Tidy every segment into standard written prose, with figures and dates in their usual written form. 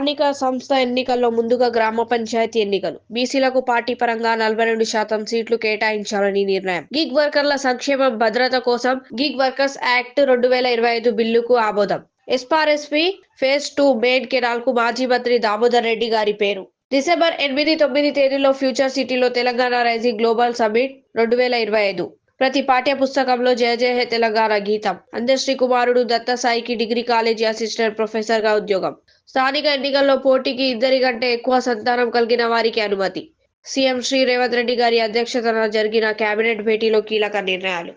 స్థానిక సంస్థ ఎన్నికల్లో ముందుగా గ్రామ పంచాయతీ ఎన్నికలు. బీసీలకు పార్టీ పరంగా 42% సీట్లు కేటాయించాలని నిర్ణయం. గిగ్ వర్కర్ల సంక్షేమ భద్రత కోసం గిగ్ వర్కర్స్ యాక్ట్ 2025 బిల్లుకు ఆమోదం. ఎస్పార్ఎస్పీ ఫేజ్ 2 మెయిన్ కెనాల్ కు మాజీ మంత్రి దామోదర్ రెడ్డి గారి పేరు. డిసెంబర్ 8-9 తేదీల్లో ఫ్యూచర్ సిటీలో తెలంగాణ రైజింగ్ గ్లోబల్ సమ్మిట్ 2025. ప్రతి పాఠ్య పుస్తకంలో జయ జయ హే తెలంగాణ గీతం. అందశ్రీ కుమారుడు దత్తసాయికి డిగ్రీ కాలేజీ అసిస్టెంట్ ప్రొఫెసర్ గా ఉద్యోగం. స్థానిక ఎన్నికల్లో పోటీకి 2 కంటే ఎక్కువ సంతానం కలిగిన వారికి అనుమతి. సీఎం శ్రీ రేవంత్ రెడ్డి గారి అధ్యక్షతన జరిగిన కేబినెట్ భేటీలో కీలక నిర్ణయాలు.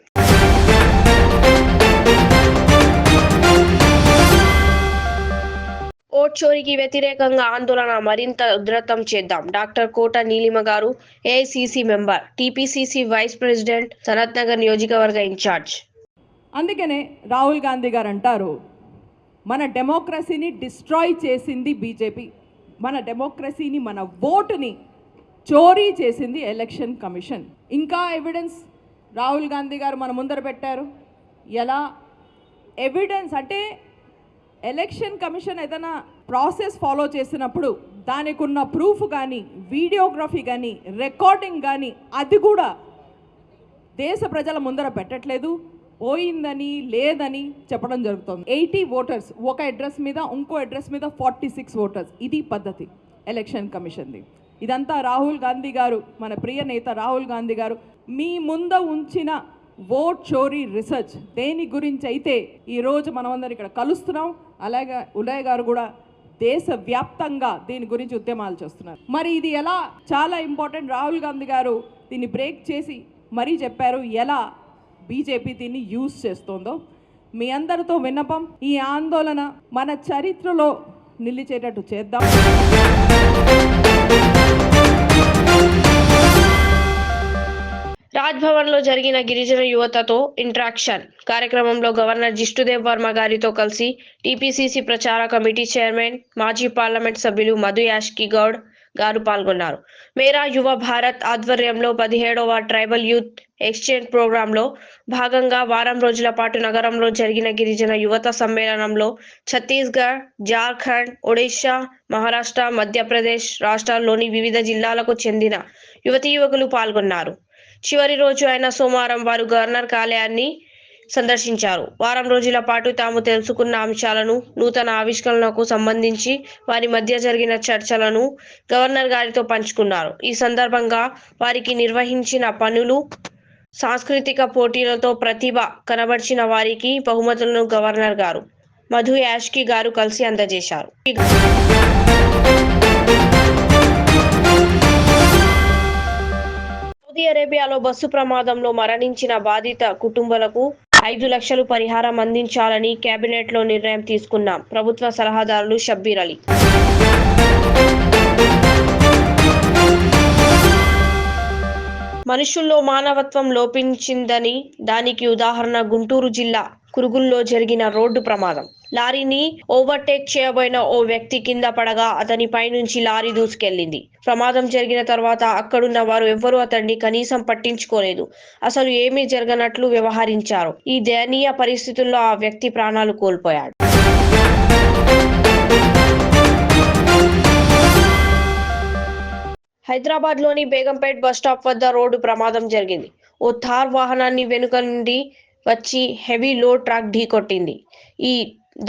ఓట్ చోరీకి వ్యతిరేకంగా ఆందోళన మరింత ఉధృతం చేద్దాం. డాక్టర్ కోట నీలిమ గారు, AICC member, TPCC vice president, Sanath Nagar నియోజకవర్గ ఇన్ఛార్జ్. అందుకనే రాహుల్ గాంధీ గారు అంటారు, మన డెమోక్రసీని డిస్ట్రాయ్ చేసింది బీజేపీ, మన డెమోక్రసీని, మన ఓటుని చోరీ చేసింది ఎలక్షన్ కమిషన్. ఇంకా ఎవిడెన్స్ రాహుల్ గాంధీ గారు మన ముందర పెట్టారు. ఎలా ఎవిడెన్స్ అంటే ఎలక్షన్ కమిషన్ ఏదైనా ప్రాసెస్ ఫాలో చేసినప్పుడు దానికి ఉన్న ప్రూఫ్ కానీ, వీడియోగ్రఫీ కానీ, రికార్డింగ్ కానీ అది కూడా దేశ ప్రజల ముందర పెట్టట్లేదు. పోయిందని, లేదని చెప్పడం జరుగుతుంది. 80 ఓటర్స్ ఒక అడ్రస్ మీద, ఇంకో అడ్రస్ మీద 46 ఓటర్స్. ఇది పద్ధతి ఎలక్షన్ కమిషన్ది. ఇదంతా రాహుల్ గాంధీ గారు, మన ప్రియ నేత రాహుల్ గాంధీ గారు మీ ముంద ఉంచిన ఓట్ చోరీ రీసెర్చ్. దేని గురించి అయితే ఈరోజు మనమందరం ఇక్కడ కలుస్తున్నాం, అలాగే ఉదయ్ గారు కూడా దేశవ్యాప్తంగా దీని గురించి ఉద్యమాలు చేస్తున్నారు. మరి ఇది ఎలా చాలా ఇంపార్టెంట్. రాహుల్ గాంధీ గారు దీన్ని బ్రేక్ చేసి మరీ చెప్పారు ఎలా బీజేపీ దీన్ని యూజ్ చేస్తోందో. మీ అందరితో విన్నపం, ఈ ఆందోళన మన చరిత్రలో నిలిచేటట్టు చేద్దాం. రాజ్భవన్ లో జరిగిన గిరిజన యువతతో ఇంటరాక్షన్ కార్యక్రమంలో గవర్నర్ జిష్ణుదేవ్ వర్మ గారితో కలిసి టీపీసీసీ ప్రచార కమిటీ చైర్మన్, మాజీ పార్లమెంట్ సభ్యులు మధు యాష్కి గౌడ్ గారు పాల్గొన్నారు. మేరా యువ భారత్ ఆధ్వర్యంలో 17వ ట్రైబల్ యూత్ ఎక్స్చేంజ్ ప్రోగ్రాంలో భాగంగా వారం రోజుల పాటు నగరంలో జరిగిన గిరిజన యువత సమ్మేళనంలో ఛత్తీస్గఢ్, జార్ఖండ్, ఒడిశా, మహారాష్ట్ర, మధ్యప్రదేశ్ రాష్ట్రాల్లోని వివిధ జిల్లాలకు చెందిన యువతీ యువకులు పాల్గొన్నారు. చివరి రోజు అయిన సోమవారం వారు గవర్నర్ కార్యాలయాన్ని సందర్శించారు. వారం రోజుల పాటు తాము తెలుసుకున్న అంశాలను, నూతన ఆవిష్కరణలకు సంబంధించి వారి మధ్య జరిగిన చర్చలను గవర్నర్ గారితో పంచుకున్నారు. ఈ సందర్భంగా వారికి నిర్వహించిన పనులు, సాంస్కృతిక పోటీలతో ప్రతిభ కనబర్చిన వారికి బహుమతులను గవర్నర్ గారు మధు యాష్కి గారు కలిసి అందజేశారు. సౌదీ అరేబియాలో బస్సు ప్రమాదంలో మరణించిన బాధిత కుటుంబాలకు 5 లక్షలు పరిహారం అందించాలని కేబినెట్ లో నిర్ణయం తీసుకున్నాం. ప్రభుత్వ సలహాదారులు షబ్బీర్ అలీ. మనుషుల్లో మానవత్వం లోపించిందని దానికి ఉదాహరణ గుంటూరు జిల్లా కురుగుల్లో జరిగిన రోడ్డు ప్రమాదం. లారీని ఓవర్టేక్ చేయబోయిన ఓ వ్యక్తి కింద పడగా అతని పై నుంచి లారీ దూసుకెళ్లింది. ప్రమాదం జరిగిన తర్వాత అక్కడున్న వారు ఎవ్వరూ అతన్ని కనీసం పట్టించుకోలేదు. అసలు ఏమీ జరగనట్లు వ్యవహరించారు. ఈ దయనీయ పరిస్థితుల్లో ఆ వ్యక్తి ప్రాణాలు కోల్పోయాడు. హైదరాబాద్ లోని బేగంపేట్ బస్టాప్ వద్ద రోడ్డు ప్రమాదం జరిగింది. ఓ థార్ వాహనాన్ని వెనుక నుండి వచ్చి హెవీ లోడ్ ట్రక్ ఢీకొట్టింది. ఈ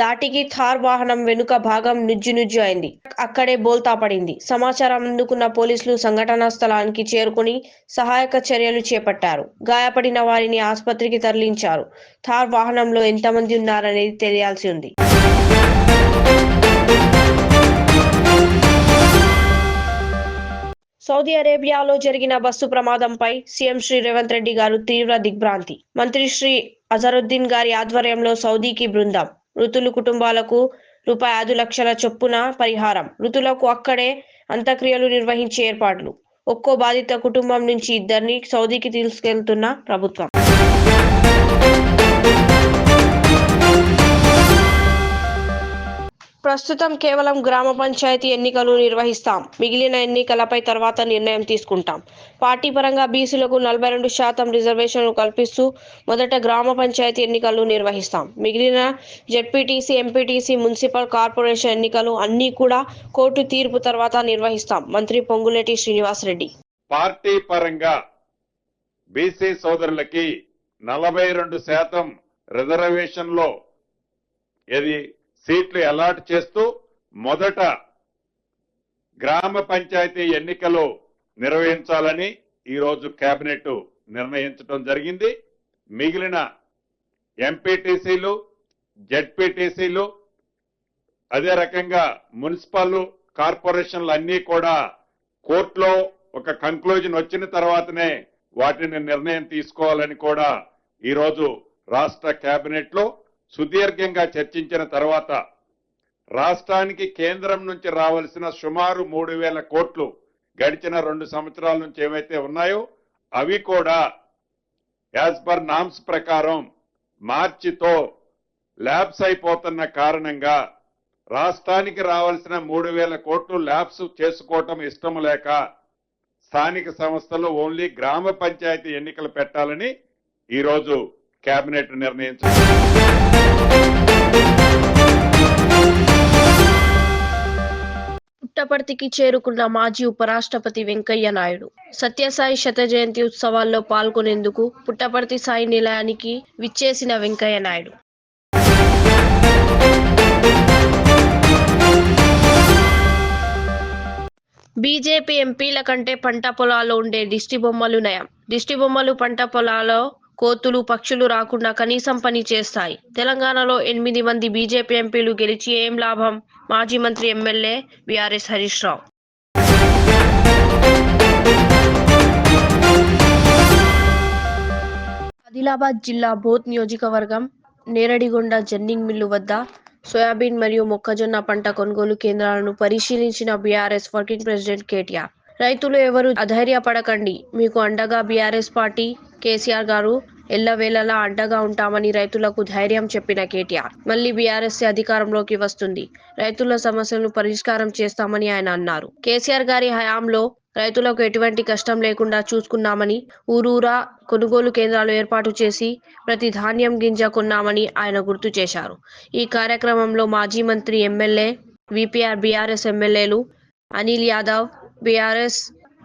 దాటికి థార్ వాహనం వెనుక భాగం నుజ్జు అయింది. అక్కడే బోల్తా పడింది. సమాచారం అందుకున్న పోలీసులు సంఘటనా స్థలానికి చేరుకుని సహాయక చర్యలు చేపట్టారు. గాయపడిన వారిని ఆసుపత్రికి తరలించారు. థార్ వాహనంలో ఎంతమంది ఉన్నారనేది తెలియాల్సి ఉంది. సౌదీ అరేబియాలో జరిగిన బస్సు ప్రమాదంపై సీఎం శ్రీ రేవంత్ రెడ్డి గారు తీవ్ర దిగ్భ్రాంతి. మంత్రి శ్రీ అజరుద్దీన్ గారి ఆధ్వర్యంలో సౌదీకి బృందం. మృతుల కుటుంబాలకు రూ.5 లక్షల చొప్పున పరిహారం. మృతులకు అక్కడే అంత్యక్రియలు నిర్వహించే ఏర్పాట్లు. ఒక్కో బాధిత కుటుంబం నుంచి 2 సౌదీకి తీసుకెళ్తున్న ప్రభుత్వం. ప్రస్తుతం కేవలం గ్రామ పంచాయతీ ఎన్నికలు నిర్వహిస్తాం. మిగిలిన ఎన్నికలపై తర్వాత నిర్ణయం తీసుకుంటాం. పార్టీ పరంగా బీసీలకు 42% రిజర్వేషన్లు కల్పిస్తూ మొదట గ్రామ పంచాయతీ ఎన్నికలు నిర్వహిస్తాం. మిగిలిన జెడ్పీటీసీ, ఎంపీటీసీ, మున్సిపల్ కార్పొరేషన్ ఎన్నికలు అన్నీ కూడా కోర్టు తీర్పు తర్వాత నిర్వహిస్తాం. మంత్రి పొంగులేటి శ్రీనివాసరెడ్డి. పార్టీ పరంగా బీసీ సోదరులకి 42% రిజర్వేషన్లో సీట్లు అలాట్ చేస్తూ మొదట గ్రామ పంచాయతీ ఎన్నికలు నిర్వహించాలని ఈరోజు కేబినెట్ నిర్ణయించడం జరిగింది. మిగిలిన ఎంపీటీసీలు, జెడ్పీటీసీలు, అదే రకంగా మున్సిపల్ కార్పొరేషన్లు అన్నీ కూడా కోర్టులో ఒక కంక్లూజన్ వచ్చిన తర్వాతనే వాటిని నిర్ణయం తీసుకోవాలని కూడా ఈరోజు రాష్ట్ర కేబినెట్ లో సుదీర్ఘంగా చర్చించిన తర్వాత రాష్ట్రానికి కేంద్రం నుంచి రావాల్సిన సుమారు 3,000 కోట్లు గడిచిన 2 సంవత్సరాల నుంచి ఏవైతే ఉన్నాయో అవి కూడా యాజ్ పర్ నామ్స్ ప్రకారం మార్చితో ల్యాబ్స్ అయిపోతున్న కారణంగా రాష్ట్రానికి రావాల్సిన 3,000 కోట్లు ల్యాబ్స్ చేసుకోవటం ఇష్టం లేక స్థానిక సంస్థలు ఓన్లీ గ్రామ పంచాయతీ ఎన్నికలు పెట్టాలని ఈరోజు కేబినెట్ నిర్ణయించింది. పుట్టపర్తికి చేరుకున్న మాజీ ఉపరాష్ట్రపతి వెంకయ్య నాయుడు సత్యసాయి శత జయంతి ఉత్సవాల్లో పాల్గొనేందుకు పుట్టపర్తి సాయి నిలయానికి విచ్చేసిన వెంకయ్య నాయుడు బీజేపీ ఎంపీల కంటే పంట పొలాల్లో ఉండే దిష్టి బొమ్మలు నయం. దిష్టి బొమ్మలు పంట పొలాల్లో కోతులు, పక్షులు రాకుండా కనీసం పని చేస్తాయి. తెలంగాణలో 8 మంది బీజేపీ ఎంపీలు గెలిచి ఏం లాభం? మాజీ మంత్రి ఎమ్మెల్యే బీఆర్ఎస్ హరీష్ రావు. ఆదిలాబాద్ జిల్లా బోధ్ నియోజకవర్గం నేరడిగొండ జన్నింగ్ మిల్లు వద్ద సోయాబీన్ మరియు మొక్కజొన్న పంట కొనుగోలు కేంద్రాలను పరిశీలించిన బీఆర్ఎస్ వర్కింగ్ ప్రెసిడెంట్ కేటీఆర్. రైతులు ఎవరు అధైర్యపడకండి, మీకు అండగా బీఆర్ఎస్ పార్టీ, కేసీఆర్ గారు ఎల్లవేళలా అండగా ఉంటామని రైతులకు ధైర్యం చెప్పిన కేటీఆర్. మళ్లీ బీఆర్ఎస్ అధికారంలోకి వస్తుంది, రైతుల సమస్యలను పరిష్కారం చేస్తామని ఆయన అన్నారు. కేసీఆర్ గారి హయాంలో రైతులకు ఎటువంటి కష్టం లేకుండా చూసుకున్నామని, ఊరూరా కొనుగోలు కేంద్రాలు ఏర్పాటు చేసి ప్రతి ధాన్యం గింజ కొన్నామని ఆయన గుర్తు చేశారు. ఈ కార్యక్రమంలో మాజీ మంత్రి, ఎమ్మెల్యే, వీపీఆర్ బీఆర్ఎస్ ఎమ్మెల్యేలు Anil Yadav BRS,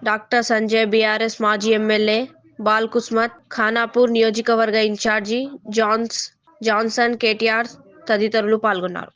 doctor Sanjay BRS మాజీ ఎమ్మెల్యే, బాల్ కుస్మత్, ఖానాపూర్ నియోజకవర్గ ఇన్ఛార్జి జాన్సన్, కేటీఆర్ తదితరులు పాల్గొన్నారు.